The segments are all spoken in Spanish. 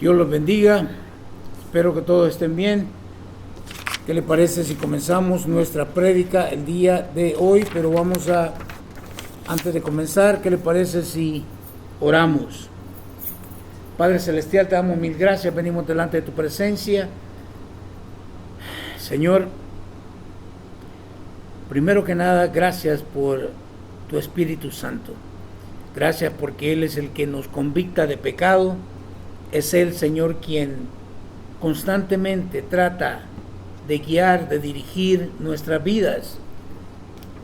Dios los bendiga. Espero que todos estén bien. ¿Qué le parece si comenzamos nuestra prédica el día de hoy? Pero antes de comenzar, ¿qué le parece si oramos? Padre Celestial, te damos mil gracias. Venimos delante de tu presencia. Señor, primero que nada, gracias por tu Espíritu Santo. Gracias porque Él es el que nos convicta de pecado. Es Él, Señor, quien constantemente trata de guiar, de dirigir nuestras vidas.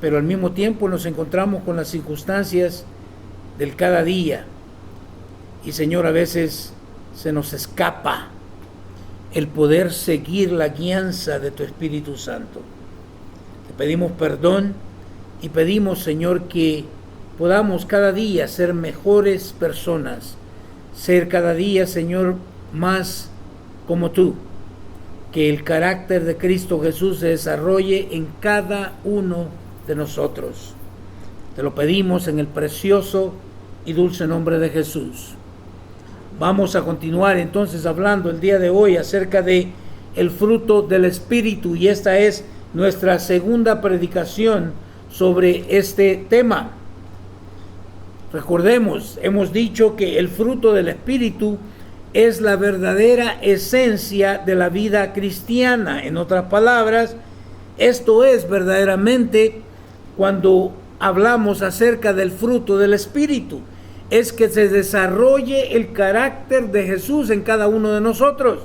Pero al mismo tiempo nos encontramos con las circunstancias del cada día. Y Señor, a veces se nos escapa el poder seguir la guianza de tu Espíritu Santo. Te pedimos perdón y pedimos, Señor, que podamos cada día ser mejores personas, ser cada día, Señor, más como tú, que el carácter de Cristo Jesús se desarrolle en cada uno de nosotros. Te lo pedimos en el precioso y dulce nombre de Jesús. Vamos a continuar entonces hablando el día de hoy acerca de el fruto del Espíritu, y esta es nuestra segunda predicación sobre este tema. Recordemos, hemos dicho que el fruto del Espíritu es la verdadera esencia de la vida cristiana. En otras palabras, esto es verdaderamente cuando hablamos acerca del fruto del Espíritu, es que se desarrolle el carácter de Jesús en cada uno de nosotros.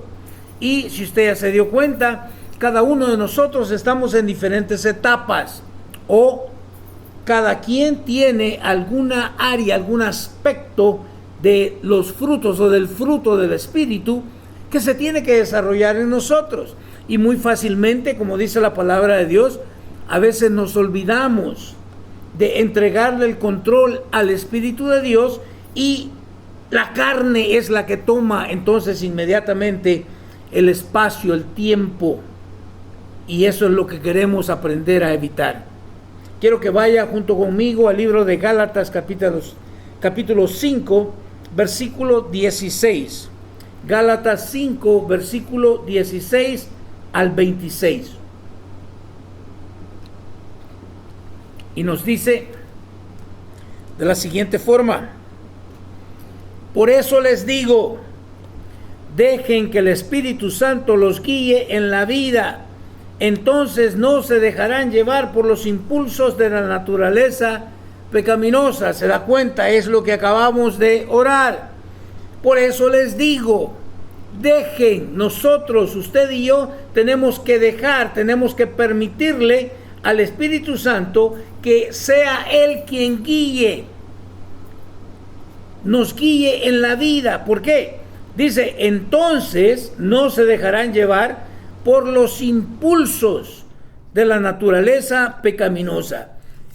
Y si usted ya se dio cuenta, cada uno de nosotros estamos en diferentes etapas, o cada quien tiene alguna área, algún aspecto de los frutos o del fruto del Espíritu que se tiene que desarrollar en nosotros. Y muy fácilmente, como dice la palabra de Dios, a veces nos olvidamos de entregarle el control al Espíritu de Dios, y la carne es la que toma entonces inmediatamente el espacio, el tiempo, y eso es lo que queremos aprender a evitar. Quiero que vaya junto conmigo al libro de Gálatas capítulo 5, versículo 16. Gálatas 5, versículo 16 al 26. Y nos dice de la siguiente forma: por eso les digo, dejen que el Espíritu Santo los guíe en la vida. Entonces no se dejarán llevar por los impulsos de la naturaleza pecaminosa. ¿Se da cuenta? Es lo que acabamos de orar. Por eso les digo, dejen. Nosotros, usted y yo, tenemos que dejar, tenemos que permitirle al Espíritu Santo que sea Él quien nos guíe en la vida. ¿Por qué? Dice, entonces no se dejarán llevar por los impulsos de la naturaleza pecaminosa.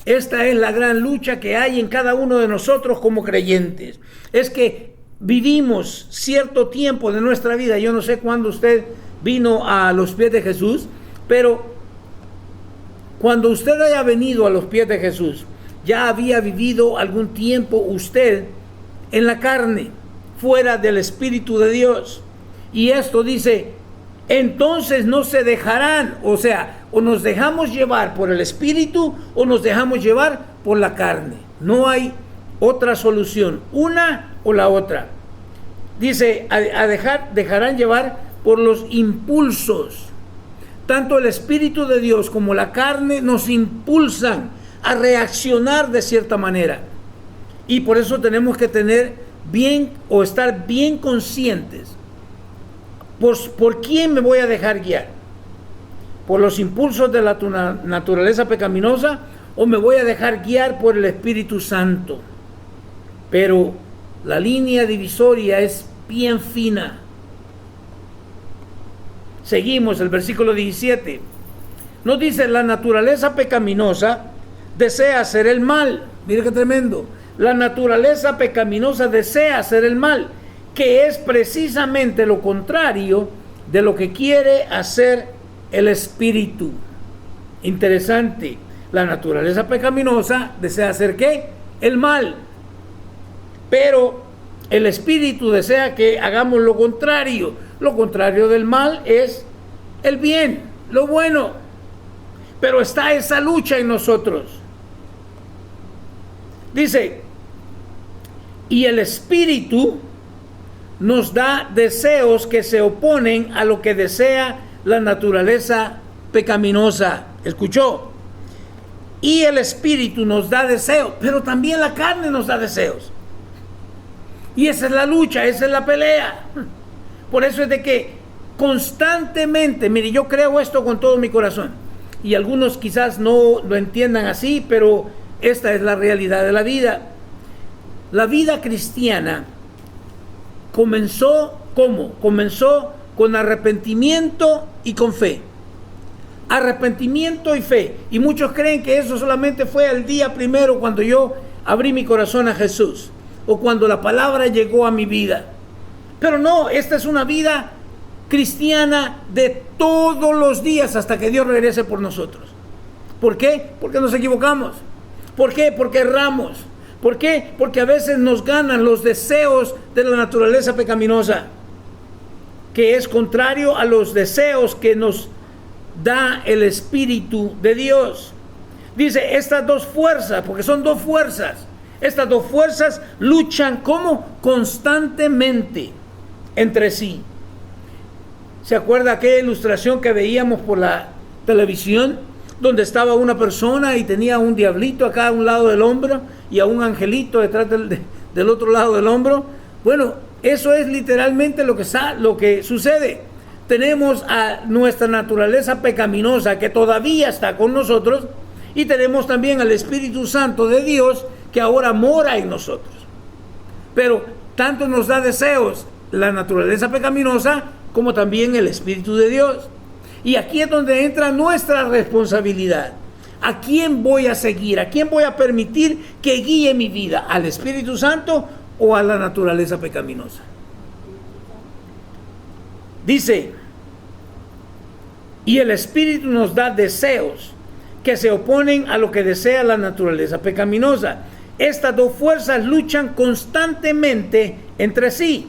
Esta es la gran lucha que hay en cada uno de nosotros como creyentes. Es que vivimos cierto tiempo de nuestra vida. Yo no sé cuándo usted vino a los pies de Jesús, pero cuando usted haya venido a los pies de Jesús, ya había vivido algún tiempo usted en la carne, fuera del Espíritu de Dios. Y esto dice, entonces no se dejarán, o sea, o nos dejamos llevar por el Espíritu o nos dejamos llevar por la carne. No hay otra solución, una o la otra. Dice, dejarán llevar por los impulsos. Tanto el Espíritu de Dios como la carne nos impulsan a reaccionar de cierta manera. Y por eso tenemos que tener bien o estar bien conscientes. ¿Por quién me voy a dejar guiar? ¿Por los impulsos de la naturaleza pecaminosa o me voy a dejar guiar por el Espíritu Santo? Pero la línea divisoria es bien fina. Seguimos el versículo 17. Nos dice, la naturaleza pecaminosa desea hacer el mal. Mire qué tremendo. La naturaleza pecaminosa desea hacer el mal, que es precisamente lo contrario de lo que quiere hacer el Espíritu. Interesante. La naturaleza pecaminosa desea hacer ¿qué? El mal. Pero El espíritu desea que hagamos lo contrario. Lo contrario del mal es el bien, lo bueno. Pero está esa lucha en nosotros. Dice, y el espíritu nos da deseos que se oponen a lo que desea la naturaleza pecaminosa. ¿Escuchó? Y el espíritu nos da deseos, pero también la carne nos da deseos. Y esa es la lucha, esa es la pelea. Por eso es de que constantemente, mire, yo creo esto con todo mi corazón. Y algunos quizás no lo entiendan así, pero esta es la realidad de la vida. La vida cristiana comenzó ¿cómo? Comenzó con arrepentimiento y con fe. Arrepentimiento y fe. Y muchos creen que eso solamente fue el día primero cuando yo abrí mi corazón a Jesús, o cuando la palabra llegó a mi vida. Pero no, esta es una vida cristiana de todos los días hasta que Dios regrese por nosotros. ¿Por qué? Porque nos equivocamos. ¿Por qué? Porque erramos. ¿Por qué? Porque a veces nos ganan los deseos de la naturaleza pecaminosa, que es contrario a los deseos que nos da el Espíritu de Dios. Dice, estas dos fuerzas, porque son dos fuerzas, estas dos fuerzas luchan como constantemente entre sí. ¿Se acuerda aquella ilustración que veíamos por la televisión, donde estaba una persona y tenía un diablito acá a un lado del hombro y a un angelito detrás del otro lado del hombro? Bueno, eso es literalmente lo que sucede. Tenemos a nuestra naturaleza pecaminosa que todavía está con nosotros, y tenemos también al Espíritu Santo de Dios que ahora mora en nosotros. Pero tanto nos da deseos la naturaleza pecaminosa como también el Espíritu de Dios. Y aquí es donde entra nuestra responsabilidad. ¿A quién voy a seguir? ¿A quién voy a permitir que guíe mi vida? ¿Al Espíritu Santo o a la naturaleza pecaminosa? Dice, y el Espíritu nos da deseos que se oponen a lo que desea la naturaleza pecaminosa. Estas dos fuerzas luchan constantemente entre sí.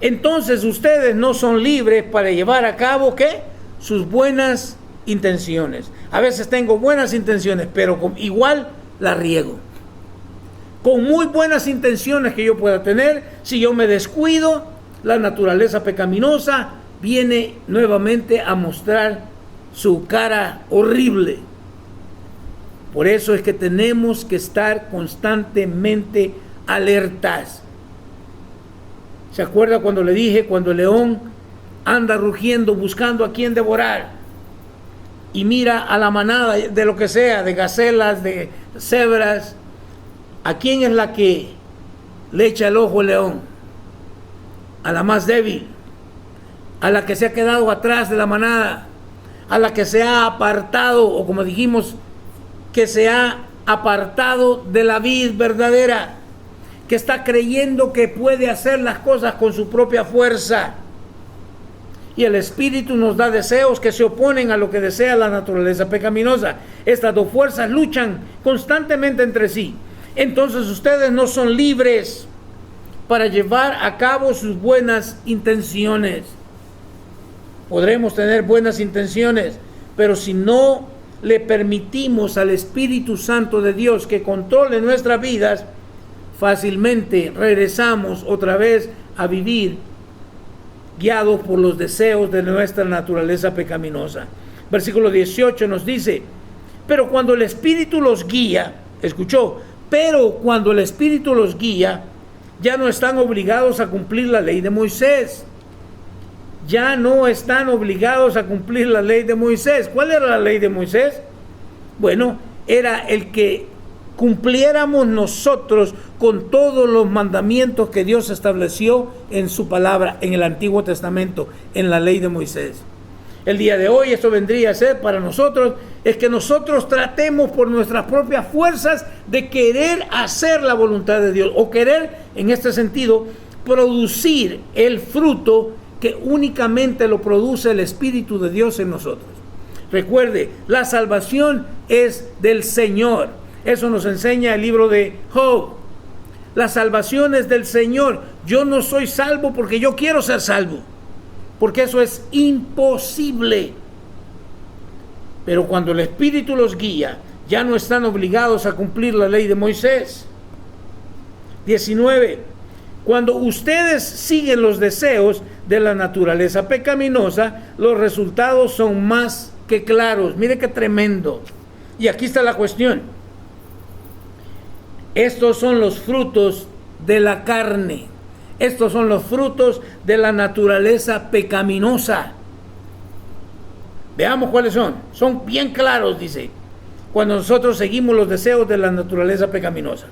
Entonces ustedes no son libres para llevar a cabo, ¿qué? Sus buenas intenciones. A veces tengo buenas intenciones, pero igual las riego. Con muy buenas intenciones que yo pueda tener, si yo me descuido, la naturaleza pecaminosa viene nuevamente a mostrar su cara horrible. Por eso es que tenemos que estar constantemente alertas. ¿Se acuerda cuando le dije, cuando el león anda rugiendo buscando a quien devorar y mira a la manada de lo que sea, de gacelas, de cebras, ¿a quién es la que le echa el ojo el león? A la más débil, a la que se ha quedado atrás de la manada, a la que se ha apartado, o como dijimos, que se ha apartado de la vid verdadera, que está creyendo que puede hacer las cosas con su propia fuerza. Y el Espíritu nos da deseos que se oponen a lo que desea la naturaleza pecaminosa. Estas dos fuerzas luchan constantemente entre sí. Entonces ustedes no son libres para llevar a cabo sus buenas intenciones. Podremos tener buenas intenciones, pero si no le permitimos al Espíritu Santo de Dios que controle nuestras vidas, fácilmente regresamos otra vez a vivir guiados por los deseos de nuestra naturaleza pecaminosa. Versículo 18 nos dice, pero cuando el Espíritu los guía, escuchó, pero cuando el Espíritu los guía, ya no están obligados a cumplir la ley de Moisés. Ya no están obligados a cumplir la ley de Moisés. ¿Cuál era la ley de Moisés? Bueno, era el que cumpliéramos nosotros con todos los mandamientos que Dios estableció en su palabra, en el Antiguo Testamento, en la ley de Moisés. El día de hoy esto vendría a ser para nosotros, es que nosotros tratemos por nuestras propias fuerzas de querer hacer la voluntad de Dios, o querer, en este sentido, producir el fruto que únicamente lo produce el Espíritu de Dios en nosotros. Recuerde, la salvación es del Señor. Eso nos enseña el libro de Job. La salvación es del Señor. yo no soy salvo porque yo quiero ser salvo, porque eso es imposible. Pero cuando el Espíritu los guía, ya no están obligados a cumplir la ley de Moisés. 19. Cuando ustedes siguen los deseos de la naturaleza pecaminosa, los resultados son más que claros. Mire qué tremendo. Y aquí está la cuestión. Estos son los frutos de la carne. Estos son los frutos de la naturaleza pecaminosa. Veamos cuáles son. Son bien claros, dice, cuando nosotros seguimos los deseos de la naturaleza pecaminosa.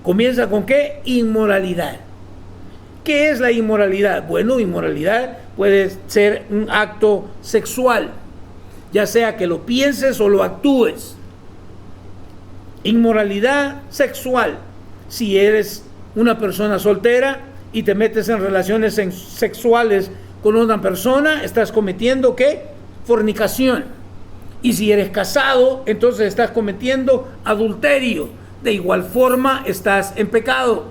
Comienza con ¿qué? Inmoralidad. ¿Qué es la inmoralidad? Bueno, inmoralidad puede ser un acto sexual, ya sea que lo pienses o lo actúes. Inmoralidad sexual. Si eres una persona soltera y te metes en relaciones sexuales con una persona, estás cometiendo ¿qué? Fornicación. Y si eres casado, entonces estás cometiendo adulterio. De igual forma estás en pecado.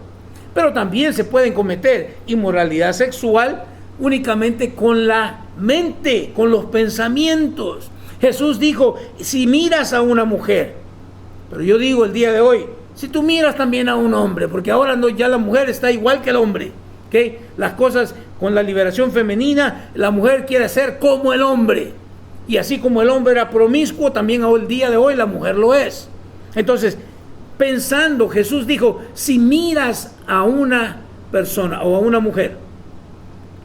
Pero también se pueden cometer inmoralidad sexual únicamente con la mente, con los pensamientos. Jesús dijo, si miras a una mujer, pero yo digo el día de hoy, si tú miras también a un hombre, porque ahora no, ya la mujer está igual que el hombre, ¿okay? Las cosas con la liberación femenina, la mujer quiere ser como el hombre, y así como el hombre era promiscuo, también el día de hoy la mujer lo es. Entonces, pensando, Jesús dijo, si miras a una persona o a una mujer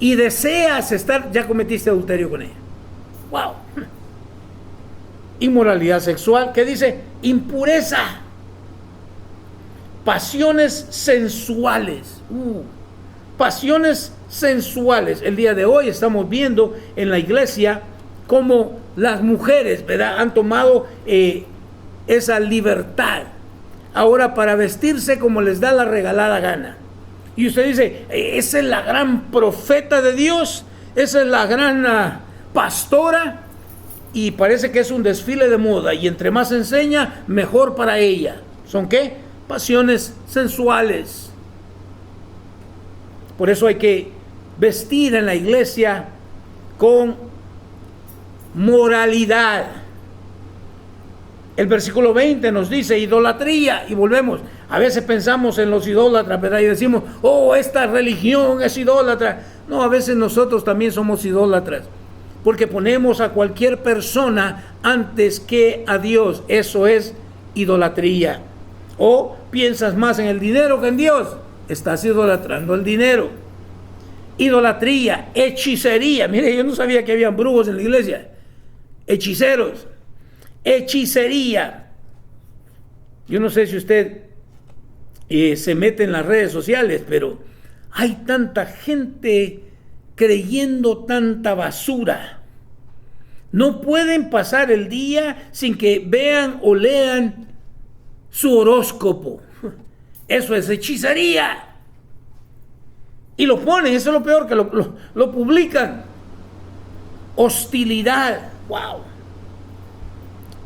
y deseas estar, ya cometiste adulterio con ella. Wow. Inmoralidad sexual, ¿qué dice? Impureza. Pasiones sensuales. Pasiones sensuales. El día de hoy estamos viendo en la iglesia cómo las mujeres, ¿verdad?, han tomado esa libertad ahora para vestirse como les da la regalada gana. Y usted dice, esa es la gran profeta de Dios, esa es la gran pastora, y parece que es un desfile de moda, y entre más enseña, mejor para ella. ¿Son qué? Pasiones sensuales. Por eso hay que vestir en la iglesia con moralidad. El versículo 20 nos dice idolatría, y volvemos. A veces pensamos en los idólatras, ¿verdad? Y decimos, oh, esta religión es idólatra. No, a veces nosotros también somos idólatras, porque ponemos a cualquier persona antes que a Dios. Eso es idolatría. O piensas más en el dinero que en Dios, estás idolatrando el dinero. Idolatría, hechicería. Mire, yo no sabía que habían brujos en la iglesia. Hechiceros. Hechicería. Yo no sé si usted se mete en las redes sociales, pero hay tanta gente creyendo tanta basura. No pueden pasar el día sin que vean o lean su horóscopo. Eso es hechicería. Y lo ponen, eso es lo peor, que lo publican. Hostilidad. Wow.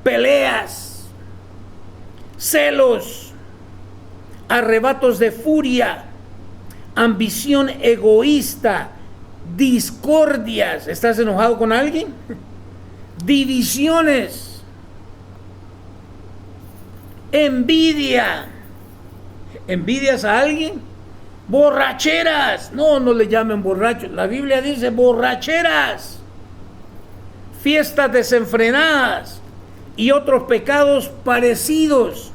Peleas, celos, arrebatos de furia, ambición egoísta, discordias. ¿Estás enojado con alguien? Divisiones, envidia. ¿Envidias a alguien? Borracheras. No le llamen borrachos. La Biblia dice borracheras, fiestas desenfrenadas y otros pecados parecidos.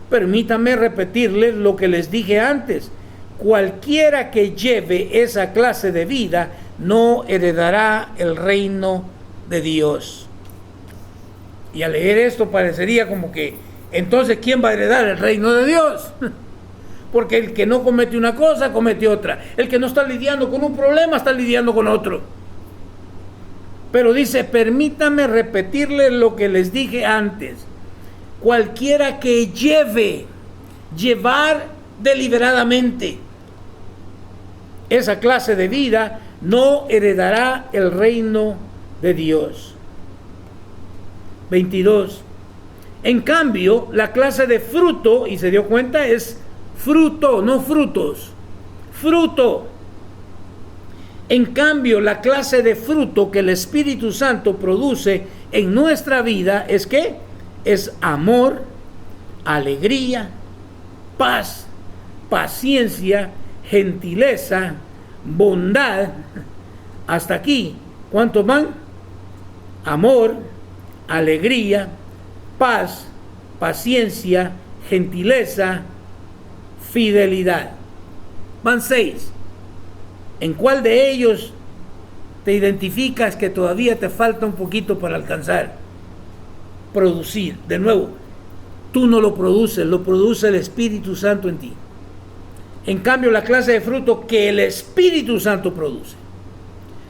Permítanme repetirles lo que les dije antes. Cualquiera que lleve esa clase de vida no heredará el reino de Dios. Y al leer esto parecería como que, entonces, ¿quién va a heredar el reino de Dios? Porque el que no comete una cosa, comete otra. El que no está lidiando con un problema, está lidiando con otro. Pero dice, permítame repetirles lo que les dije antes. Cualquiera que llevar deliberadamente esa clase de vida, no heredará el reino de Dios. 22. En cambio, la clase de fruto, y se dio cuenta, es fruto, no frutos. fruto. En cambio, la clase de fruto que el Espíritu Santo produce en nuestra vida es ¿qué? Es amor, alegría, paz, paciencia, gentileza, bondad. Hasta aquí, ¿cuántos van? Amor, alegría, paz, paciencia, gentileza, fidelidad. Van 6. ¿En cuál de ellos te identificas que todavía te falta un poquito para alcanzar? Producir. De nuevo, tú no lo produces, lo produce el Espíritu Santo en ti. En cambio, la clase de fruto que el Espíritu Santo produce.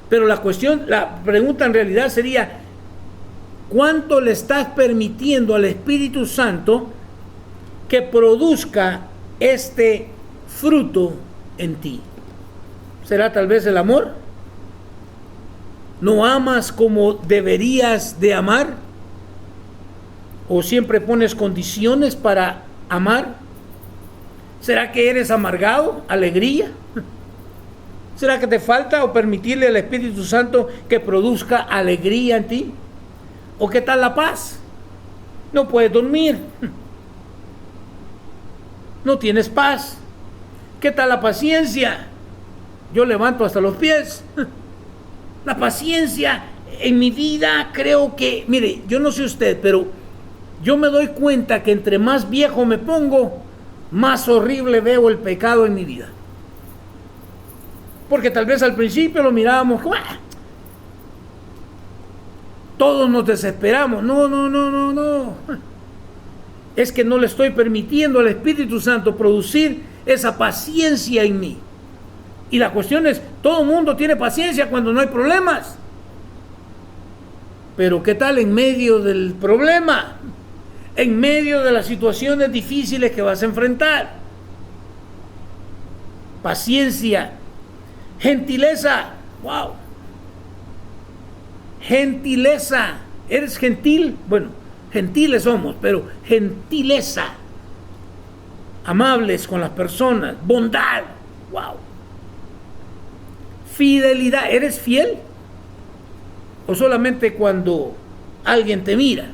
Pero la pregunta en realidad sería, ¿cuánto le estás permitiendo al Espíritu Santo que produzca este fruto en ti? ¿Será tal vez el amor? ¿No amas como deberías de amar? ¿O siempre pones condiciones para amar? ¿Será que eres amargado? ¿Alegría? ¿Será que te falta o permitirle al Espíritu Santo que produzca alegría en ti? ¿O qué tal la paz? No puedes dormir. No tienes paz. ¿Qué tal la paciencia? Yo levanto hasta los pies. La paciencia en mi vida creo que, mire, yo no sé usted, pero yo me doy cuenta que entre más viejo me pongo, más horrible veo el pecado en mi vida. Porque tal vez al principio lo mirábamos como, todos nos desesperamos. No. Es que no le estoy permitiendo al Espíritu Santo producir esa paciencia en mí. Y la cuestión es, todo el mundo tiene paciencia cuando no hay problemas. Pero ¿qué tal en medio del problema? En medio de las situaciones difíciles que vas a enfrentar. Paciencia. Gentileza. Wow. Gentileza. ¿Eres gentil? Bueno, gentiles somos, pero gentileza. Amables con las personas. Bondad. Wow. Fidelidad. ¿Eres fiel? ¿O solamente cuando alguien te mira?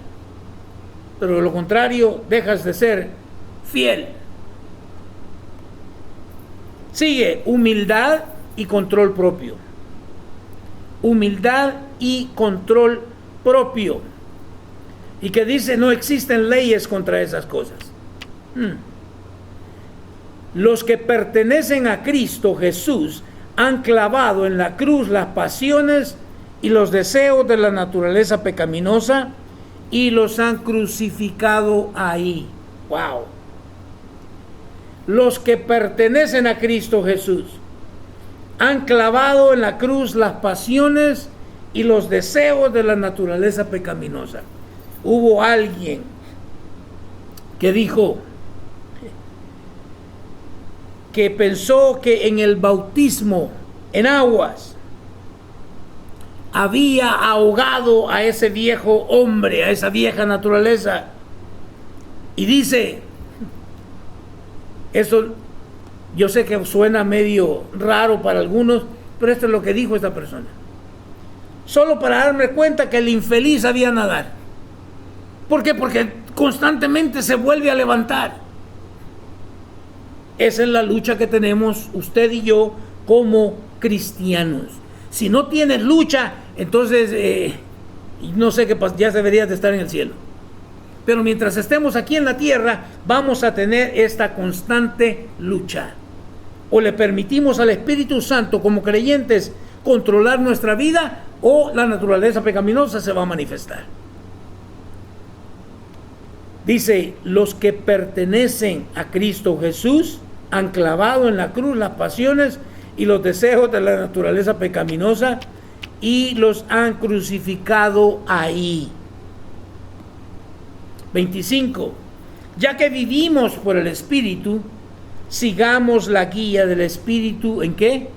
Pero de lo contrario, dejas de ser fiel. Sigue, humildad y control propio. Humildad y control propio. Y que dice, no existen leyes contra esas cosas. Los que pertenecen a Cristo Jesús han clavado en la cruz las pasiones y los deseos de la naturaleza pecaminosa y los han crucificado ahí. Wow. Los que pertenecen a Cristo Jesús han clavado en la cruz las pasiones y los deseos de la naturaleza pecaminosa. Hubo alguien que dijo que pensó que en el bautismo en aguas había ahogado a ese viejo hombre, a esa vieja naturaleza. Y dice, eso yo sé que suena medio raro para algunos, pero esto es lo que dijo esta persona. Solo para darme cuenta que el infeliz sabía nadar. ¿Por qué? Porque constantemente se vuelve a levantar. Esa es la lucha que tenemos usted y yo como cristianos. Si no tienes lucha, entonces no sé qué pasa, ya deberías de estar en el cielo. Pero mientras estemos aquí en la tierra, vamos a tener esta constante lucha. O le permitimos al Espíritu Santo como creyentes controlar nuestra vida, o la naturaleza pecaminosa se va a manifestar. Dice, los que pertenecen a Cristo Jesús han clavado en la cruz las pasiones y los deseos de la naturaleza pecaminosa y los han crucificado ahí. 25. Ya que vivimos por el Espíritu, sigamos la guía del Espíritu, ¿en qué?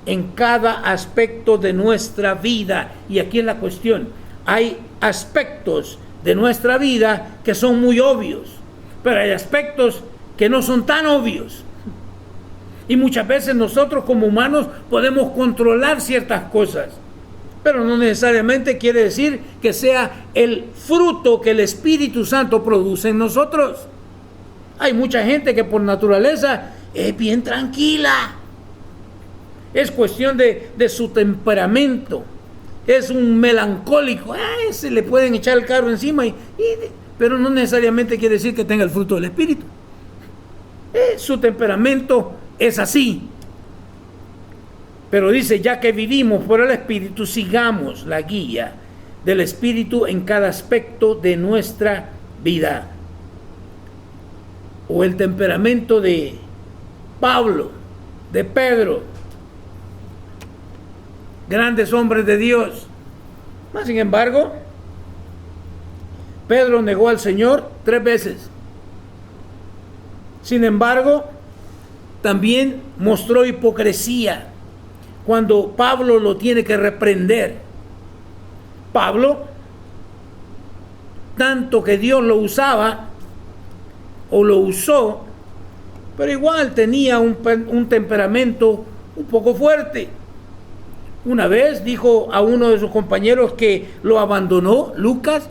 En cada aspecto de nuestra vida. Y aquí es la cuestión. Hay aspectos de nuestra vida que son muy obvios, pero hay aspectos que no son tan obvios. Y muchas veces nosotros como humanos podemos controlar ciertas cosas, pero no necesariamente quiere decir que sea el fruto que el Espíritu Santo produce en nosotros. Hay mucha gente que por naturaleza es bien tranquila. Es cuestión de su temperamento. Es un melancólico. Se le pueden echar el carro encima, pero no necesariamente quiere decir que tenga el fruto del Espíritu. Su temperamento es así. Pero dice, ya que vivimos por el Espíritu, sigamos la guía del Espíritu en cada aspecto de nuestra vida. O el temperamento de Pablo, de Pedro, grandes hombres de Dios. Mas, sin embargo, Pedro negó al Señor 3 veces. Sin embargo, también mostró hipocresía cuando Pablo lo tiene que reprender. Pablo, tanto que Dios lo usaba o lo usó, pero igual tenía un temperamento un poco fuerte. Una vez dijo a uno de sus compañeros que lo abandonó, Lucas,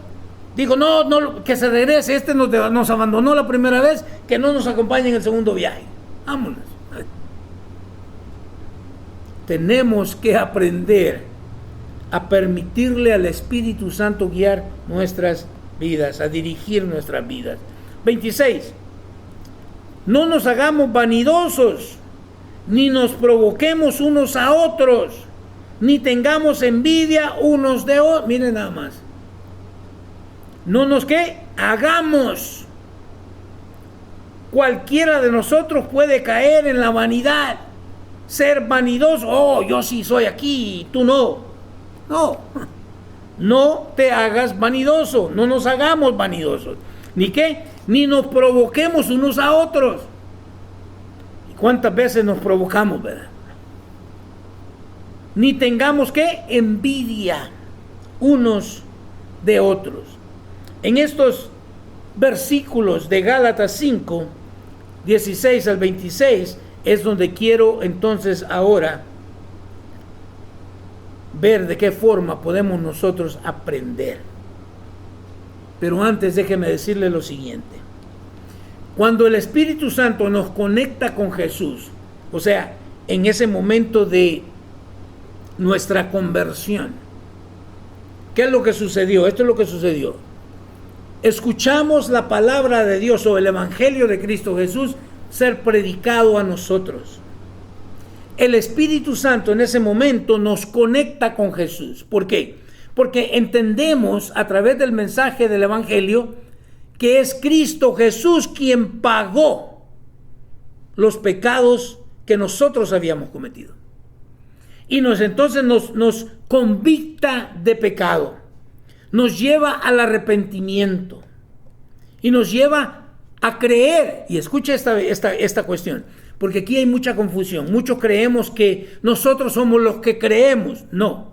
dijo, no, que se regrese, nos abandonó la primera vez, que no nos acompañe en el segundo viaje. Vámonos. Tenemos que aprender a permitirle al Espíritu Santo guiar nuestras vidas, a dirigir nuestras vidas. 26. No nos hagamos vanidosos, ni nos provoquemos unos a otros, ni tengamos envidia unos de otros. Miren nada más. No nos hagamos. Cualquiera de nosotros puede caer en la vanidad. Ser vanidoso. Yo sí soy aquí, tú no. No te hagas vanidoso. No nos hagamos vanidosos. Ni nos provoquemos unos a otros. ¿Y cuántas veces nos provocamos, verdad? Ni tengamos envidia unos de otros. En estos versículos de Gálatas 5, 16 al 26, es donde quiero entonces ahora ver de qué forma podemos nosotros aprender. Pero antes déjeme decirle lo siguiente. Cuando el Espíritu Santo nos conecta con Jesús, o sea, en ese momento de nuestra conversión, ¿qué es lo que sucedió? Esto es lo que sucedió. Escuchamos la palabra de Dios o el Evangelio de Cristo Jesús ser predicado a nosotros. El Espíritu Santo en ese momento nos conecta con Jesús. ¿Por qué? Porque entendemos a través del mensaje del Evangelio que es Cristo Jesús quien pagó los pecados que nosotros habíamos cometido. Y entonces nos convicta de pecado, nos lleva al arrepentimiento y nos lleva a creer. Y escucha esta cuestión, porque aquí hay mucha confusión. Muchos creemos que nosotros somos los que creemos. No,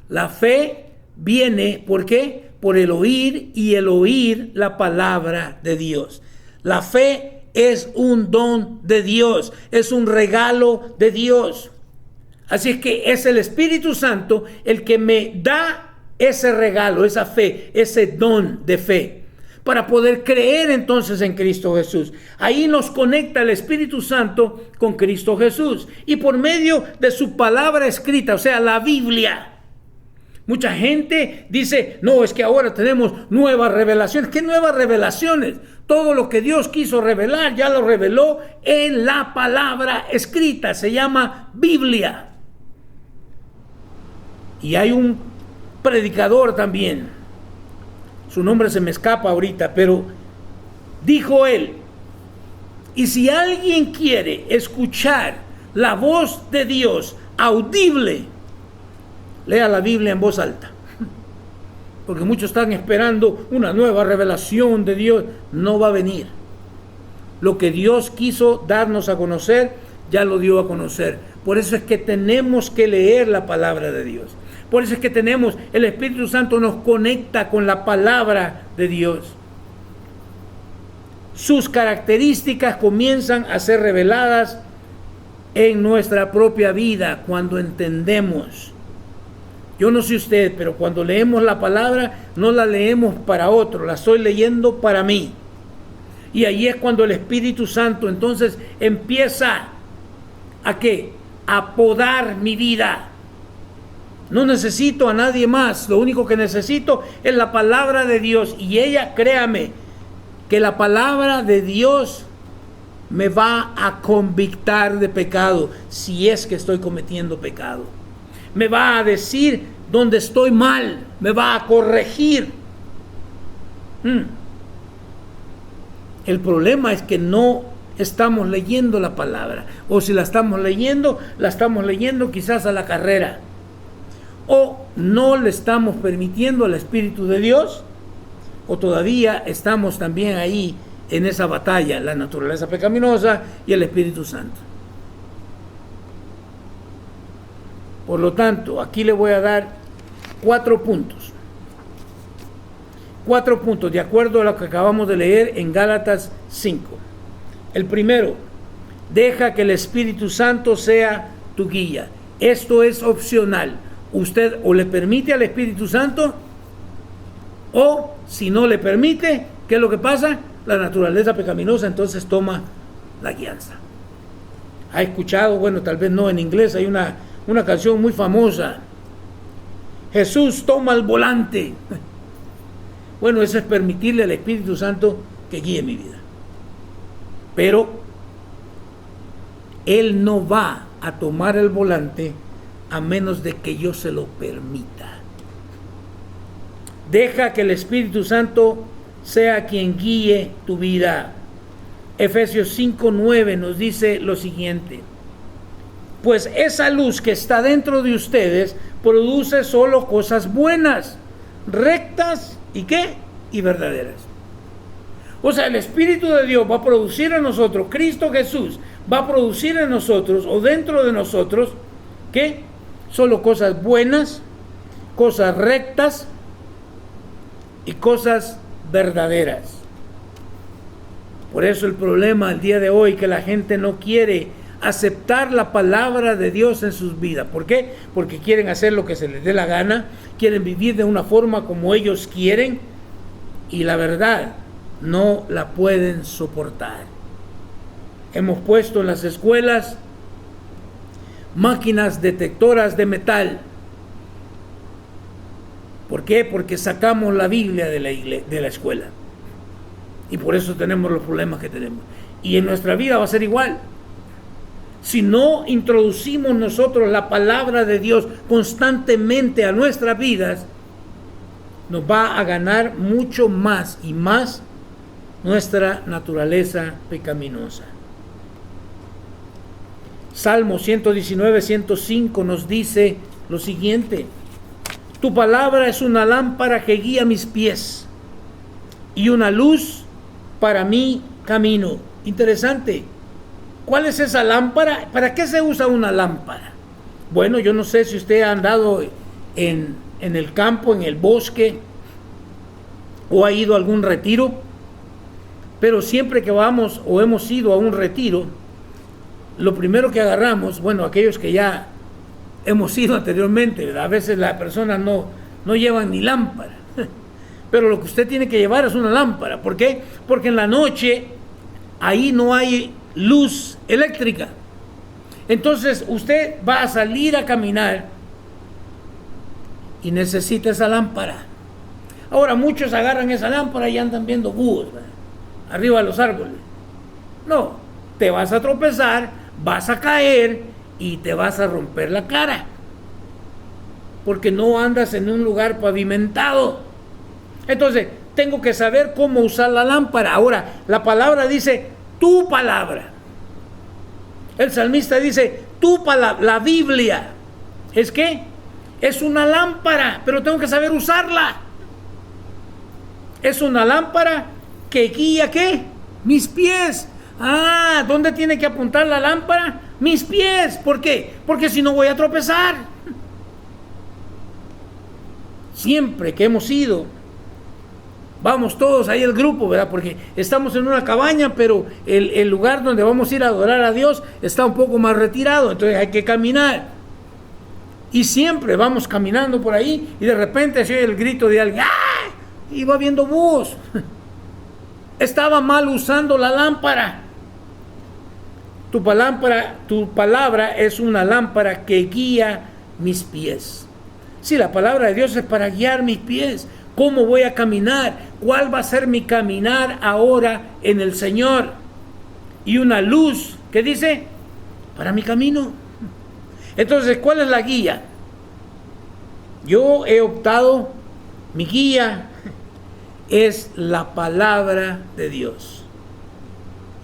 la fe viene, ¿por qué? Por el oír, y el oír la palabra de Dios. La fe es un don de Dios, es un regalo de Dios. Así es que es el Espíritu Santo el que me da ese regalo, esa fe, ese don de fe, para poder creer entonces en Cristo Jesús. Ahí nos conecta el Espíritu Santo con Cristo Jesús, y por medio de su palabra escrita, o sea, la Biblia. Mucha gente dice, no, es que ahora tenemos nuevas revelaciones. ¿Qué nuevas revelaciones? Todo lo que Dios quiso revelar ya lo reveló en la palabra escrita. Se llama Biblia. Y hay un predicador también, su nombre se me escapa ahorita, pero dijo él, y si alguien quiere escuchar la voz de Dios audible, lea la Biblia en voz alta, porque muchos están esperando una nueva revelación de Dios. No va a venir. Lo que Dios quiso darnos a conocer, ya lo dio a conocer. Por eso es que tenemos que leer la palabra de Dios. Por eso es que el Espíritu Santo nos conecta con la palabra de Dios. Sus características comienzan a ser reveladas en nuestra propia vida cuando entendemos. Yo no sé usted, pero cuando leemos la palabra, no la leemos para otro, la estoy leyendo para mí. Y ahí es cuando el Espíritu Santo entonces empieza ¿a qué? A podar mi vida. No necesito a nadie más, lo único que necesito es la palabra de Dios. Y ella, créame, que la palabra de Dios me va a convictar de pecado si es que estoy cometiendo pecado. Me va a decir dónde estoy mal, me va a corregir. El problema es que no estamos leyendo la palabra, o si la estamos leyendo quizás a la carrera, o no le estamos permitiendo al Espíritu de Dios, o todavía estamos también ahí en esa batalla, la naturaleza pecaminosa y el Espíritu Santo. Por lo tanto, aquí le voy a dar 4 puntos. 4 puntos de acuerdo a lo que acabamos de leer en Gálatas 5. El primero, deja que el Espíritu Santo sea tu guía. Esto es opcional. Usted o le permite al Espíritu Santo, o si no le permite, ¿qué es lo que pasa? La naturaleza pecaminosa entonces toma la guianza. ¿Ha escuchado? Bueno, tal vez no en inglés, hay una canción muy famosa. Jesús toma el volante. Bueno, eso es permitirle al Espíritu Santo que guíe mi vida. Pero Él no va a tomar el volante a menos de que yo se lo permita. Deja que el Espíritu Santo sea quien guíe tu vida. Efesios 5:9 nos dice lo siguiente: pues esa luz que está dentro de ustedes produce solo cosas buenas, rectas y ¿qué? Y verdaderas. O sea, el Espíritu de Dios va a producir en nosotros, Cristo Jesús va a producir en nosotros o dentro de nosotros, ¿qué? Solo cosas buenas, cosas rectas y cosas verdaderas. Por eso el problema el día de hoy que la gente no quiere aceptar la palabra de Dios en sus vidas. ¿Por qué? Porque quieren hacer lo que se les dé la gana, quieren vivir de una forma como ellos quieren y la verdad no la pueden soportar. Hemos puesto en las escuelas máquinas detectoras de metal. ¿Por qué? Porque sacamos la Biblia de la escuela. Y por eso tenemos los problemas que tenemos. Y en nuestra vida va a ser igual. Si no introducimos nosotros la palabra de Dios constantemente a nuestras vidas, nos va a ganar mucho más y más nuestra naturaleza pecaminosa. Salmo 119, 105 nos dice lo siguiente: tu palabra es una lámpara que guía mis pies y una luz para mi camino. Interesante. ¿Cuál es esa lámpara? ¿Para qué se usa una lámpara? Bueno, yo no sé si usted ha andado en el campo, en el bosque, o ha ido a algún retiro, pero siempre que vamos o hemos ido a un retiro, lo primero que agarramos, bueno, aquellos que ya hemos ido anteriormente, ¿verdad? A veces las personas no llevan ni lámpara, pero lo que usted tiene que llevar es una lámpara. ¿Por qué? Porque en la noche ahí no hay luz eléctrica. Entonces usted va a salir a caminar y necesita esa lámpara. Ahora muchos agarran esa lámpara y andan viendo búhos, ¿verdad?, arriba de los árboles. No, te vas a tropezar, vas a caer y te vas a romper la cara, porque no andas en un lugar pavimentado. Entonces tengo que saber cómo usar la lámpara. Ahora la palabra dice tu palabra. El salmista dice tu palabra. La Biblia es que es una lámpara, pero tengo que saber usarla. Es una lámpara que guía ¿qué? Mis pies. ¿Dónde tiene que apuntar la lámpara? Mis pies. ¿Por qué? Porque si no voy a tropezar. Siempre que hemos ido Vamos todos ahí el grupo, ¿verdad? Porque estamos en una cabaña, pero el lugar donde vamos a ir a adorar a Dios está un poco más retirado, entonces hay que caminar. Y siempre vamos caminando por ahí y de repente se oye el grito de alguien. ¡Ah! Iba viendo búhos. Estaba mal usando la lámpara. Tu palabra es una lámpara que guía mis pies. Si la palabra de Dios es para guiar mis pies, ¿cómo voy a caminar? ¿Cuál va a ser mi caminar ahora en el Señor? Y una luz, ¿qué dice? Para mi camino. Entonces, ¿cuál es la guía? Yo he optado, mi guía es la palabra de Dios.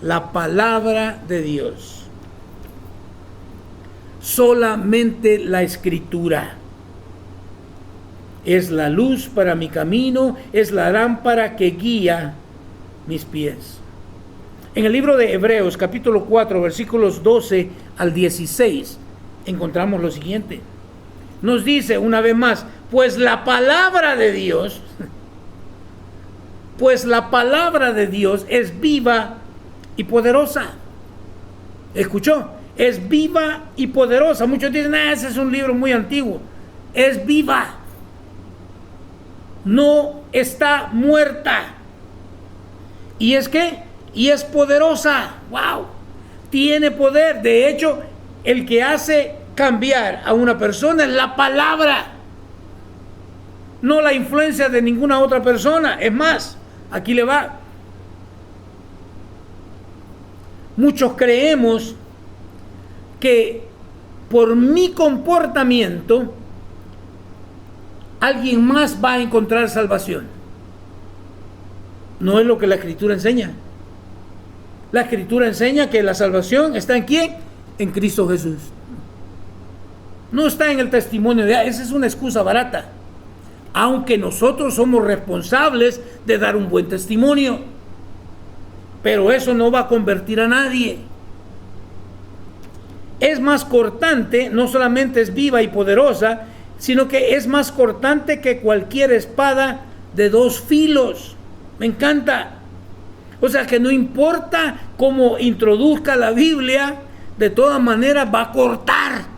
La palabra de Dios. Solamente la Escritura es la luz para mi camino, es la lámpara que guía mis pies. En el libro de Hebreos, capítulo 4, versículos 12 al 16, encontramos lo siguiente. Nos dice una vez más, pues la palabra de Dios es viva y poderosa. ¿Escuchó? Es viva y poderosa. Muchos dicen, ese es un libro muy antiguo. Es viva. No está muerta. ¿Y es qué? Y es poderosa. ¡Wow! Tiene poder. De hecho, el que hace cambiar a una persona es la palabra, no la influencia de ninguna otra persona. Es más, aquí le va. Muchos creemos que por mi comportamiento alguien más va a encontrar salvación. No es lo que la Escritura enseña. La Escritura enseña que la salvación está ¿en quién? En Cristo Jesús. No está en el testimonio de... Esa es una excusa barata. Aunque nosotros somos responsables de dar un buen testimonio. Pero eso no va a convertir a nadie. Es más cortante, no solamente es viva y poderosa, sino que es más cortante que cualquier espada de 2 filos. Me encanta. O sea que no importa cómo introduzca la Biblia, de todas maneras va a cortar.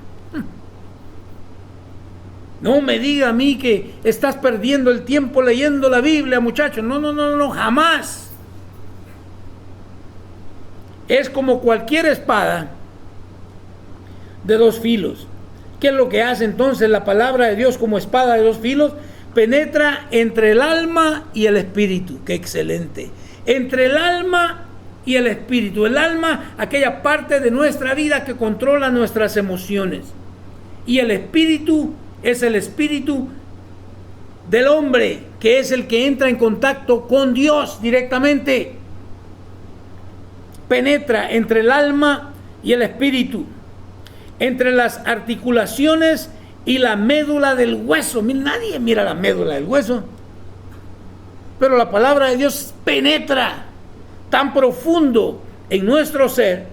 No me diga a mí que estás perdiendo el tiempo leyendo la Biblia, muchacho. No, jamás. Es como cualquier espada de 2 filos. ¿Qué es lo que hace entonces la palabra de Dios como espada de 2 filos? Penetra entre el alma y el espíritu. ¡Qué excelente! Entre el alma y el espíritu. El alma, aquella parte de nuestra vida que controla nuestras emociones. Y el espíritu es el espíritu del hombre, que es el que entra en contacto con Dios directamente. Penetra entre el alma y el espíritu, entre las articulaciones y la médula del hueso. Nadie mira la médula del hueso, pero la palabra de Dios penetra tan profundo en nuestro ser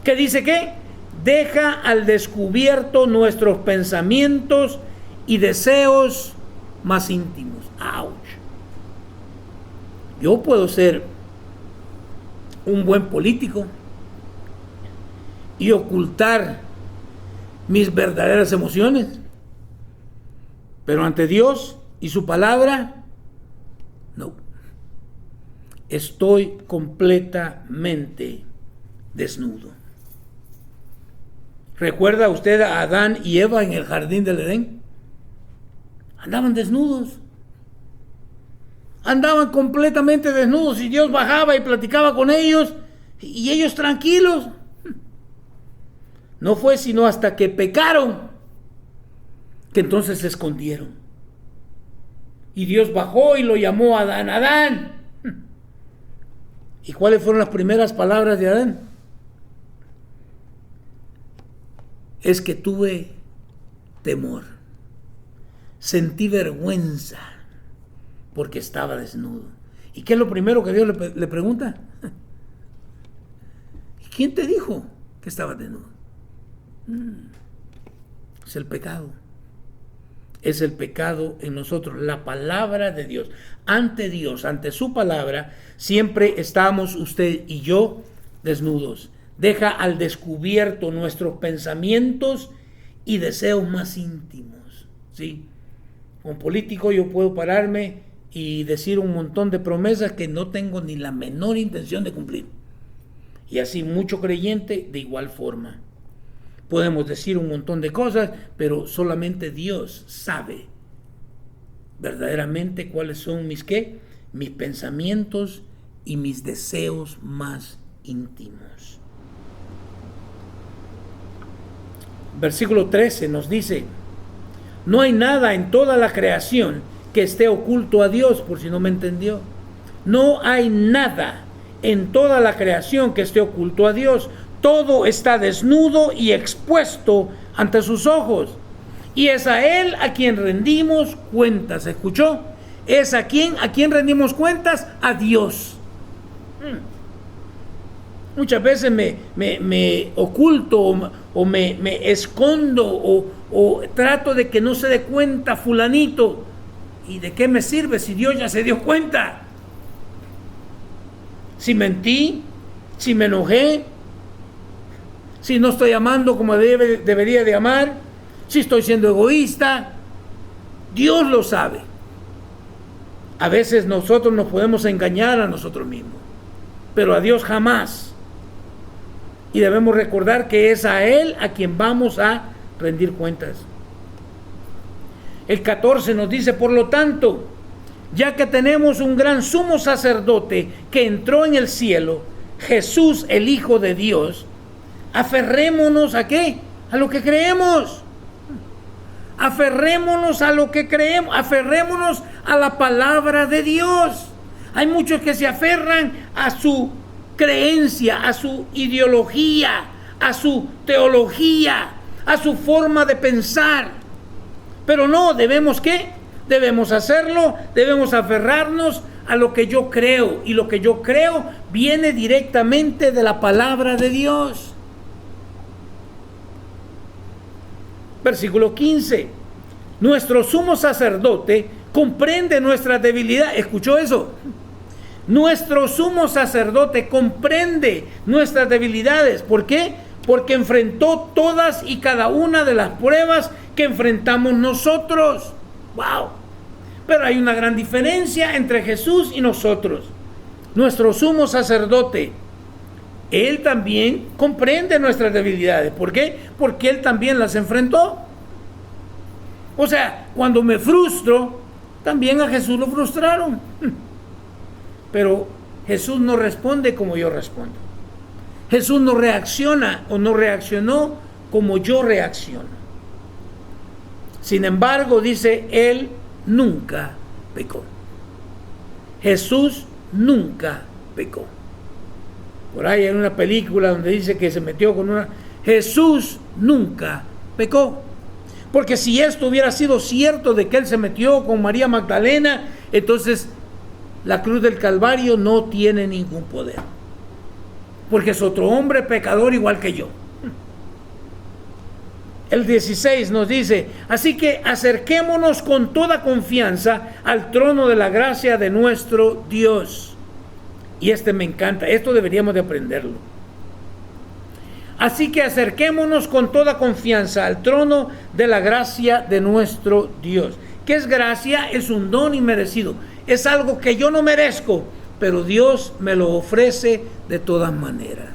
que dice que deja al descubierto nuestros pensamientos y deseos más íntimos. ¡Auch! Yo puedo ser un buen político y ocultar mis verdaderas emociones, pero ante Dios y su palabra, no. Estoy completamente desnudo. ¿Recuerda usted a Adán y Eva en el jardín del Edén? Andaban desnudos. Andaban completamente desnudos y Dios bajaba y platicaba con ellos y ellos tranquilos. No fue sino hasta que pecaron que entonces se escondieron. Y Dios bajó y lo llamó Adán. Adán. ¿Y cuáles fueron las primeras palabras de Adán? Es que tuve temor. Sentí vergüenza porque estaba desnudo. ¿Y qué es lo primero que Dios le pregunta? ¿Quién te dijo que estabas desnudo? Es el pecado. es el pecado en nosotros. La palabra de Dios, ante su palabra, siempre estamos usted y yo desnudos. Deja al descubierto nuestros pensamientos y deseos más íntimos, ¿sí? Como político yo puedo pararme y decir un montón de promesas que no tengo ni la menor intención de cumplir. Y así mucho creyente de igual forma. Podemos decir un montón de cosas, pero solamente Dios sabe verdaderamente cuáles son mis pensamientos y mis deseos más íntimos. Versículo 13 nos dice: no hay nada en toda la creación que esté oculto a Dios, por si no me entendió. No hay nada en toda la creación que esté oculto a Dios. Todo está desnudo y expuesto ante sus ojos. Y es a Él a quien rendimos cuentas. ¿Escuchó? Es a quien rendimos cuentas, a Dios. Muchas veces me oculto o me escondo o trato de que no se dé cuenta fulanito. ¿Y de qué me sirve si Dios ya se dio cuenta? Si mentí, si me enojé, si no estoy amando como debería de amar, si estoy siendo egoísta, Dios lo sabe. A veces nosotros nos podemos engañar a nosotros mismos, pero a Dios jamás. Y debemos recordar que es a Él a quien vamos a rendir cuentas. El 14 nos dice: por lo tanto, ya que tenemos un gran sumo sacerdote que entró en el cielo, Jesús, el Hijo de Dios, aferrémonos ¿a qué? A lo que creemos. Aferrémonos a lo que creemos. Aferrémonos a la palabra de Dios. Hay muchos que se aferran a su creencia, a su ideología, a su teología, a su forma de pensar. Pero no, debemos ¿qué? Debemos hacerlo, debemos aferrarnos a lo que yo creo. Y lo que yo creo viene directamente de la palabra de Dios. Versículo 15. Nuestro sumo sacerdote comprende nuestra debilidad. ¿Escuchó eso? Nuestro sumo sacerdote comprende nuestras debilidades. ¿Por qué? Porque enfrentó todas y cada una de las pruebas que enfrentamos nosotros. ¡Wow! Pero hay una gran diferencia entre Jesús y nosotros. Nuestro sumo sacerdote, Él también comprende nuestras debilidades. ¿Por qué? Porque Él también las enfrentó. O sea, cuando me frustro, también a Jesús lo frustraron. Pero Jesús no responde como yo respondo. Jesús no reacciona o no reaccionó como yo reacciono. Sin embargo, dice, Él nunca pecó. Jesús nunca pecó. Por ahí hay una película donde dice que se metió con una... Jesús nunca pecó. Porque si esto hubiera sido cierto de que Él se metió con María Magdalena, entonces la cruz del Calvario no tiene ningún poder. Porque es otro hombre pecador igual que yo. El 16 nos dice: así que acerquémonos con toda confianza al trono de la gracia de nuestro Dios. Y me encanta, esto deberíamos de aprenderlo. Así que acerquémonos con toda confianza al trono de la gracia de nuestro Dios. ¿Qué es gracia? Es un don inmerecido. Es algo que yo no merezco, pero Dios me lo ofrece de todas maneras.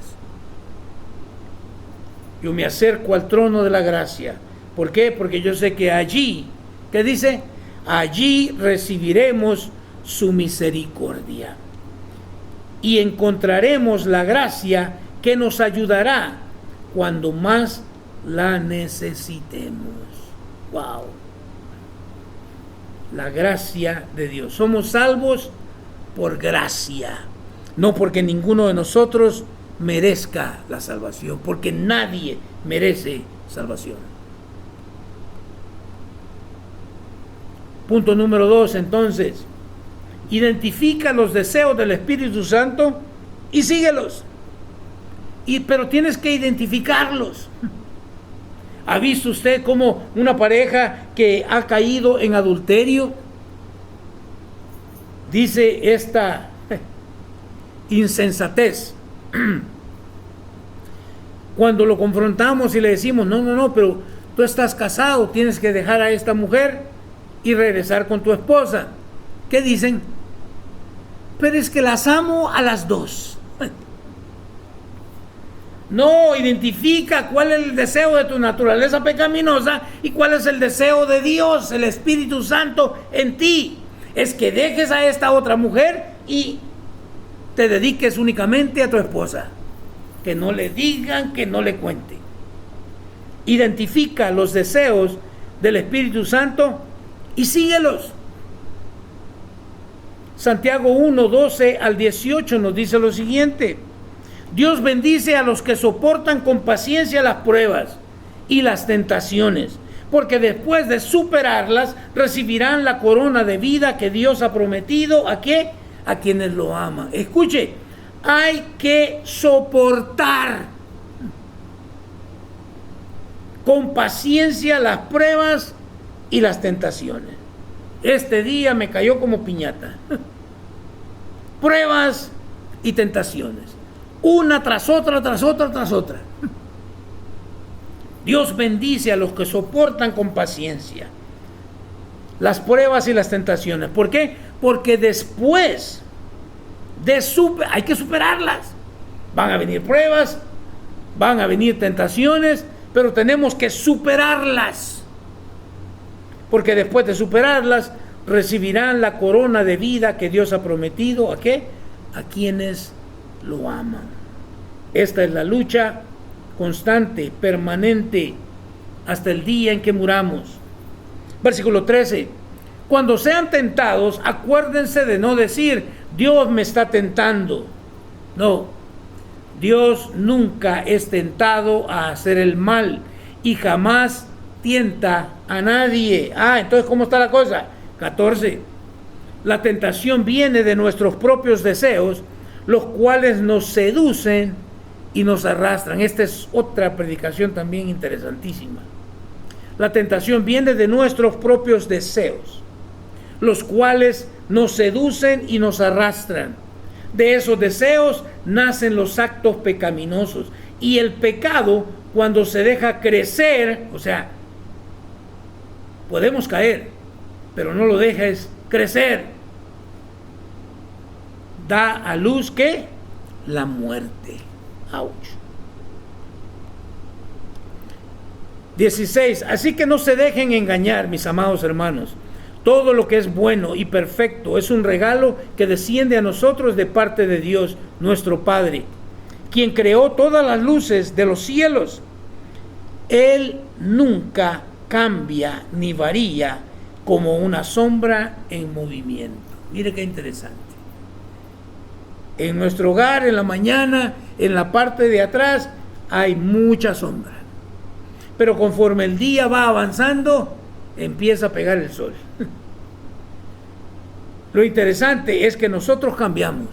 Yo me acerco al trono de la gracia. ¿Por qué? Porque yo sé que allí, ¿qué dice? Allí recibiremos su misericordia. Y encontraremos la gracia que nos ayudará cuando más la necesitemos. ¡Wow! La gracia de Dios. Somos salvos por gracia. No porque ninguno de nosotros merezca la salvación, porque nadie merece salvación. Punto número 2, entonces, identifica los deseos del Espíritu Santo y síguelos. Pero tienes que identificarlos. ¿Ha visto usted cómo una pareja que ha caído en adulterio? Dice esta insensatez. Cuando lo confrontamos y le decimos, no, pero tú estás casado, tienes que dejar a esta mujer y regresar con tu esposa. ¿Qué dicen? Pero es que las amo a las dos. No, identifica cuál es el deseo de tu naturaleza pecaminosa y cuál es el deseo de Dios, el Espíritu Santo en ti. Es que dejes a esta otra mujer y te dediques únicamente a tu esposa. Que no le digan, que no le cuenten. Identifica los deseos del Espíritu Santo y síguelos. Santiago 1, 12 al 18 nos dice lo siguiente: Dios bendice a los que soportan con paciencia las pruebas y las tentaciones, porque después de superarlas recibirán la corona de vida que Dios ha prometido. ¿A qué? A quienes lo aman. Escuche, hay que soportar con paciencia las pruebas y las tentaciones. Este día me cayó como piñata. Pruebas y tentaciones, una tras otra, tras otra, tras otra. Dios bendice a los que soportan con paciencia las pruebas y las tentaciones. ¿Por qué? Porque después hay que superarlas. Van a venir pruebas, van a venir tentaciones, pero tenemos que superarlas. Porque después de superarlas, recibirán la corona de vida que Dios ha prometido. ¿A qué? A quienes lo aman. Esta es la lucha constante, permanente, hasta el día en que muramos. Versículo 13. Cuando sean tentados, acuérdense de no decir, Dios me está tentando. No, Dios nunca es tentado a hacer el mal y jamás tienta a nadie. Entonces, ¿cómo está la cosa? 14. La tentación viene de nuestros propios deseos, los cuales nos seducen y nos arrastran. Esta es otra predicación también interesantísima. La tentación viene de nuestros propios deseos, los cuales nos seducen y nos arrastran. De esos deseos nacen los actos pecaminosos. Y el pecado, cuando se deja crecer, o sea, podemos caer, pero no lo dejes crecer, da a luz, ¿qué? La muerte. ¡Auch! 16. Así que no se dejen engañar, mis amados hermanos. Todo lo que es bueno y perfecto es un regalo que desciende a nosotros de parte de Dios, nuestro Padre, quien creó todas las luces de los cielos. Él nunca cambia ni varía como una sombra en movimiento. Mire qué interesante. En nuestro hogar, en la mañana, en la parte de atrás, hay mucha sombra. Pero conforme el día va avanzando, empieza a pegar el sol. Lo interesante es que nosotros cambiamos.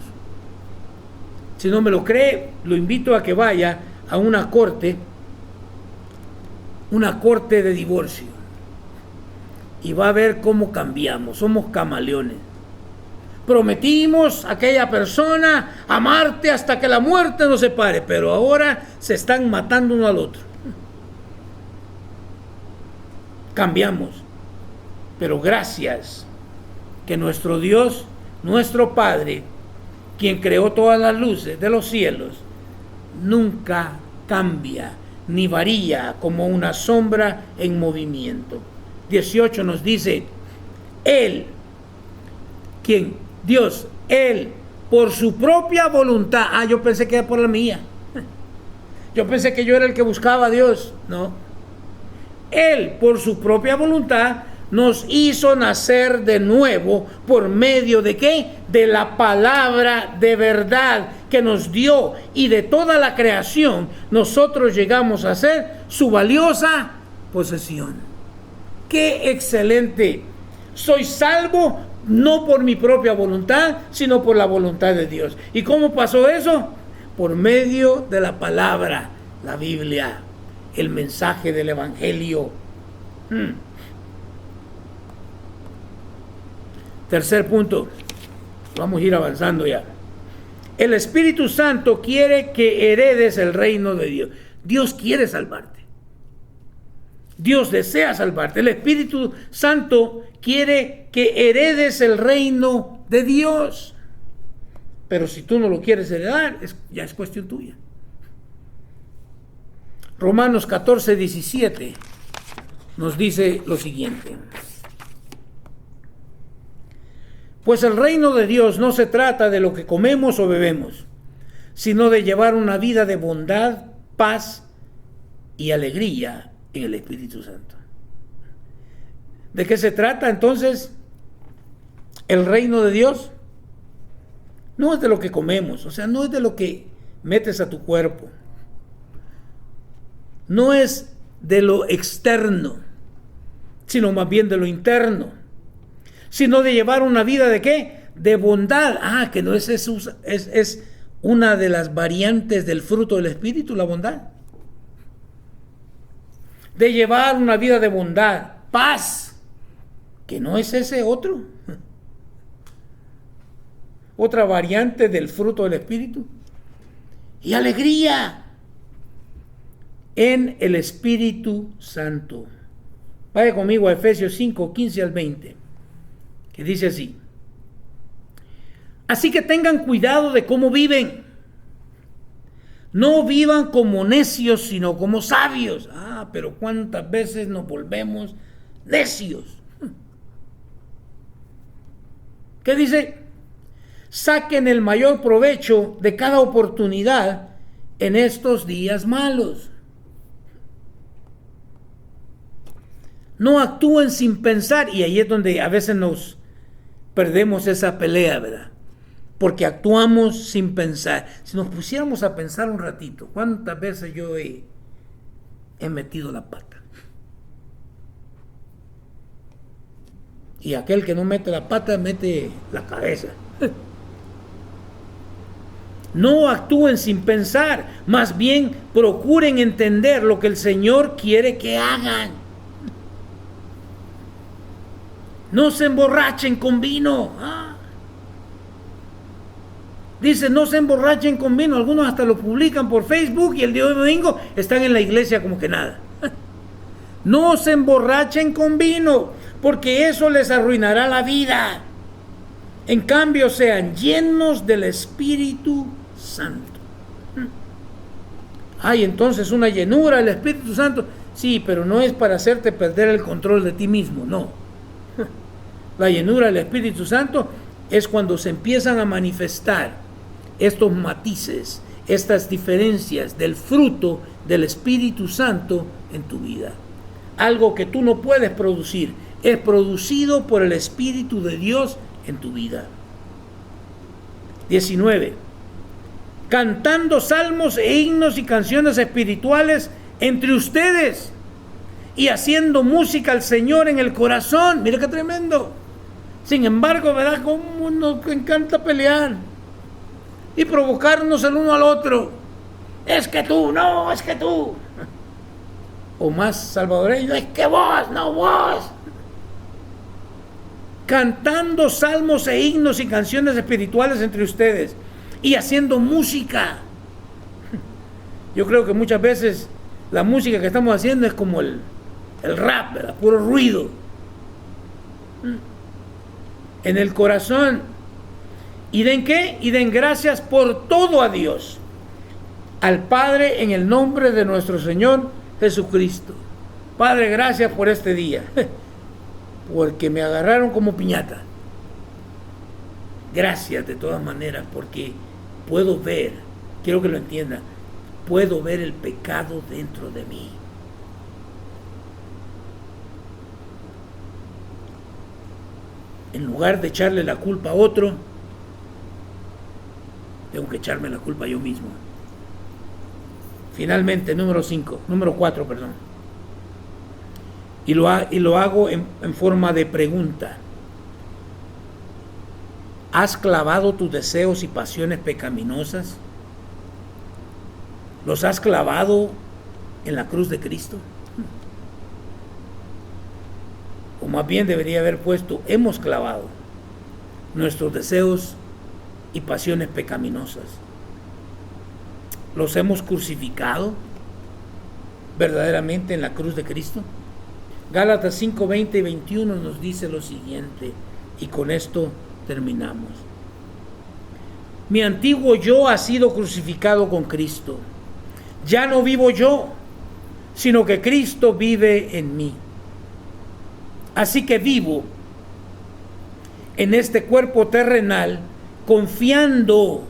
Si no me lo cree, lo invito a que vaya a una corte de divorcio, y va a ver cómo cambiamos. Somos camaleones. Prometimos a aquella persona amarte hasta que la muerte nos separe, pero ahora se están matando uno al otro. Cambiamos, pero gracias que nuestro Dios, nuestro Padre, quien creó todas las luces de los cielos, nunca cambia ni varía como una sombra en movimiento. 18 nos dice, Él, ¿quién? Dios, Él, por su propia voluntad. Yo pensé que era por la mía. Yo pensé que yo era el que buscaba a Dios. No. Él, por su propia voluntad, nos hizo nacer de nuevo por medio de ¿qué? De la palabra de verdad que nos dio, y de toda la creación nosotros llegamos a ser su valiosa posesión. ¡Qué excelente! Soy salvo no por mi propia voluntad, sino por la voluntad de Dios. ¿Y cómo pasó eso? Por medio de la palabra, la Biblia. el mensaje del Evangelio. Tercer punto, vamos a ir avanzando ya. El Espíritu Santo quiere que heredes el reino de Dios. Dios quiere salvarte. Dios desea salvarte. El Espíritu Santo quiere que heredes el reino de Dios. Pero si tú no lo quieres heredar, ya es cuestión tuya. Romanos 14:17 nos dice lo siguiente. Pues el reino de Dios no se trata de lo que comemos o bebemos, sino de llevar una vida de bondad, paz y alegría en el Espíritu Santo. ¿De qué se trata entonces el reino de Dios? No es de lo que comemos, o sea, no es de lo que metes a tu cuerpo. No es de lo externo, sino más bien de lo interno. Sino de llevar una vida ¿de qué? De bondad. Que no es eso, es una de las variantes del fruto del Espíritu, la bondad. De llevar una vida de bondad, paz, que no es ese otro. Otra variante del fruto del Espíritu. Y alegría en el Espíritu Santo. Vaya conmigo a Efesios 5, 15 al 20. Que dice así: así que tengan cuidado de cómo viven. No vivan como necios, sino como sabios. Pero cuántas veces nos volvemos necios. ¿Qué dice? Saquen el mayor provecho de cada oportunidad en estos días malos. No actúen sin pensar, y ahí es donde a veces nos perdemos esa pelea, ¿verdad? Porque actuamos sin pensar. Si nos pusiéramos a pensar un ratito, ¿cuántas veces yo he metido la pata? Y aquel que no mete la pata, mete la cabeza. No actúen sin pensar, más bien procuren entender lo que el Señor quiere que hagan. No se emborrachen con vino. Dice, no se emborrachen con vino. Algunos hasta lo publican por Facebook y el día de domingo están en la iglesia como que nada. No se emborrachen con vino, porque eso les arruinará la vida. En cambio, sean llenos del Espíritu Santo. Entonces una llenura del Espíritu Santo. Sí, pero no es para hacerte perder el control de ti mismo, no. La llenura del Espíritu Santo es cuando se empiezan a manifestar estos matices, estas diferencias del fruto del Espíritu Santo en tu vida. Algo que tú no puedes producir, es producido por el Espíritu de Dios en tu vida. 19. Cantando salmos e himnos y canciones espirituales entre ustedes y haciendo música al Señor en el corazón. Mira qué tremendo. Sin embargo, ¿verdad? Cómo nos encanta pelear y provocarnos el uno al otro. Es que tú, no, es que tú. O más salvadoreño, es que vos, no vos. Cantando salmos e himnos y canciones espirituales entre ustedes y haciendo música. Yo creo que muchas veces la música que estamos haciendo es como el rap, ¿verdad? Puro ruido. En el corazón. ¿Y den qué? Y den gracias por todo a Dios, al Padre, en el nombre de nuestro Señor Jesucristo. Padre, gracias por este día, porque me agarraron como piñata. Gracias de todas maneras, porque puedo ver, quiero que lo entiendan, puedo ver el pecado dentro de mí. En lugar de echarle la culpa a otro, tengo que echarme la culpa yo mismo. Finalmente, número 4, perdón. Y lo hago en forma de pregunta. ¿Has clavado tus deseos y pasiones pecaminosas? ¿Los has clavado en la cruz de Cristo. O más bien debería haber puesto, hemos clavado nuestros deseos y pasiones pecaminosas. Los hemos crucificado verdaderamente en la cruz de Cristo. Gálatas 5, 20 y 21 nos dice lo siguiente, y con esto terminamos. Mi antiguo yo ha sido crucificado con Cristo. Ya no vivo yo, sino que Cristo vive en mí. Así que vivo en este cuerpo terrenal confiando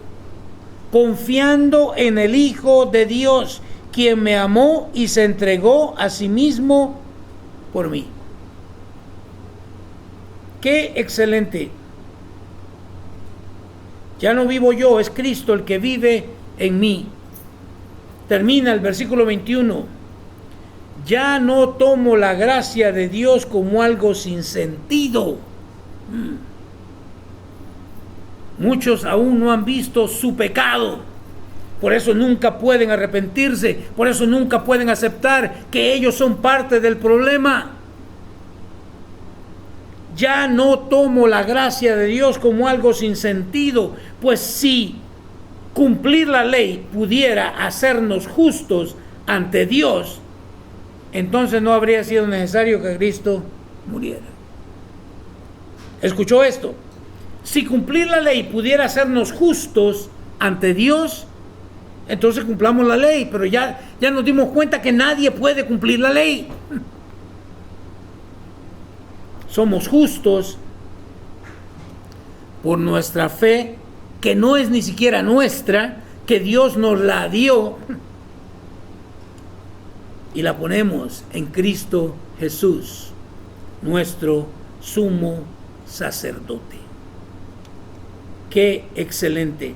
en el Hijo de Dios, quien me amó y se entregó a sí mismo por mí. ¡Qué excelente! Ya no vivo yo, es Cristo el que vive en mí. Termina el versículo 21. Ya no tomo la gracia de Dios como algo sin sentido. Muchos aún no han visto su pecado. Por eso nunca pueden arrepentirse. Por eso nunca pueden aceptar que ellos son parte del problema. Ya no tomo la gracia de Dios como algo sin sentido. Pues si cumplir la ley pudiera hacernos justos ante Dios, entonces no habría sido necesario que Cristo muriera. ¿Escuchó esto? Si cumplir la ley pudiera hacernos justos ante Dios, entonces cumplamos la ley, pero ya nos dimos cuenta que nadie puede cumplir la ley. Somos justos por nuestra fe, que no es ni siquiera nuestra, que Dios nos la dio, y la ponemos en Cristo Jesús, nuestro sumo sacerdote. ¡Qué excelente!